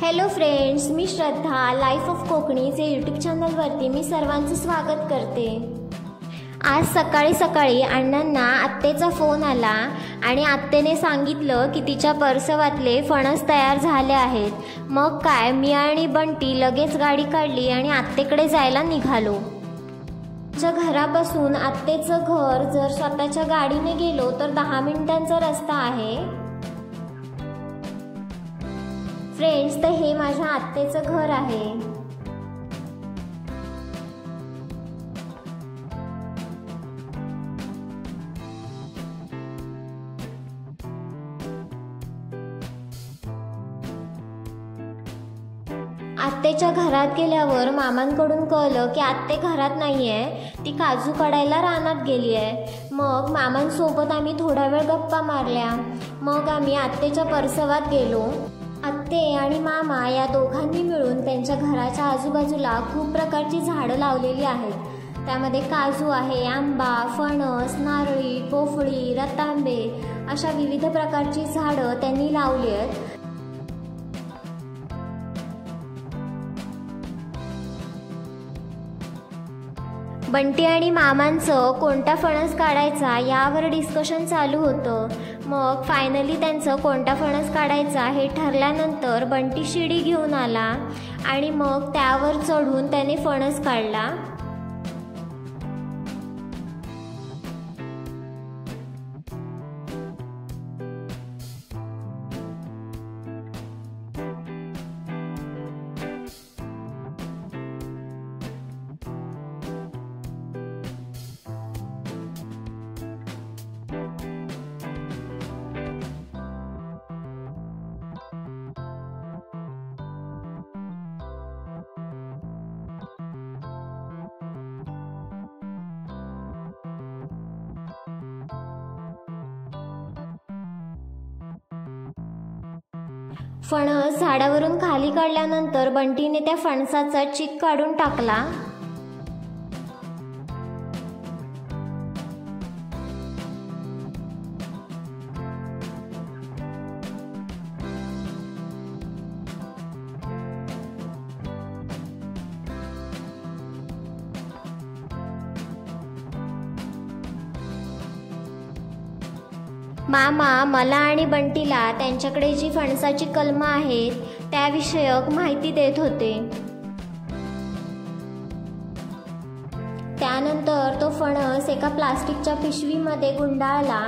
Hello friends, मी Shraddha life of कोकणीचे YouTube चॅनलवरती मी सर्वांचं स्वागत करते। आज सकाळी सकाळी अण्णांना आत्तेचा फोन आला आणि आत्तेने सांगितलं की तिच्या परसवातले फणस तयार झाले आहेत। मग काय, मी आणि बंटी लगेच गाडी काढली आणि आत्तेकडे जायला निघालो। आमच्या घरापासून आत्तेचं घर जर स्वतःच्या गाडीने गेलो तर 10 मिनिटांचा रस्ता आहे। फ्रेंड्स, तर हे माझ्या आत्तेचं घर आहे। आत्तेच्या घरात गेल्यावर मामांकडून कळलं की आत्ते घरात नाहीये, ती काजू काढायला रानात गेली आहे। मग मामांसोबत आम्ही थोडा वेळ गप्पा मारल्या। मग आम्ही आत्तेच्या परसवात गेलो। आत्ते आणि मामा या दोघांनी मिळून त्यांच्या घराच्या आजूबाजूला खूप प्रकारची झाडं लावलेली आहेत। त्यामध्ये काजू आहे, आंबा, फणस, नारळी, पोफळी, रतांबे अशा विविध प्रकारची झाडं त्यांनी लावली आहेत। बंटी आणि मामांचं कोणता फणस काढायचा यावर डिस्कशन चालू होतं। मग फायनली त्यांचं कोणता फणस काढायचा हे ठरल्यानंतर बंटी शिडी घेऊन आला आणि मग त्यावर चढून त्याने फणस काढला। फणस झाडावरून खाली काढल्यानंतर बंटीने त्या फणसाचा चिक काढून टाकला। मामा मला आणि बंटीला त्यांच्याकडे जी फणसाची कलमं आहेत त्याविषयक माहिती देत होते। त्यानंतर तो फणस एका प्लास्टिकच्या पिशवीमध्ये गुंडाळला।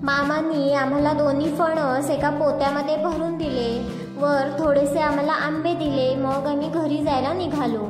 मामांनी आम्हाला दोन्ही फणस एका पोत्यामध्ये भरून दिले, वर थोडेसे आम्हाला आंबे दिले। मग आम्ही घरी जायला निघालो।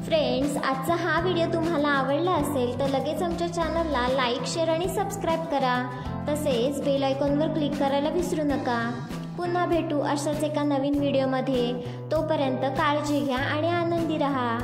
फ्रेंड्स, आजचा हा व्हिडिओ तुम्हाला आवडला असेल तर लगेच आमच्या चॅनलला लाईक, शेअर आणि सबस्क्राईब करा. तसेच बेल आयकॉनवर क्लिक करायला विसरू नका. पुन्हा भेटू अशाच एका नवीन व्हिडिओमध्ये. तोपर्यंत काळजी घ्या आणि आनंदी रहा.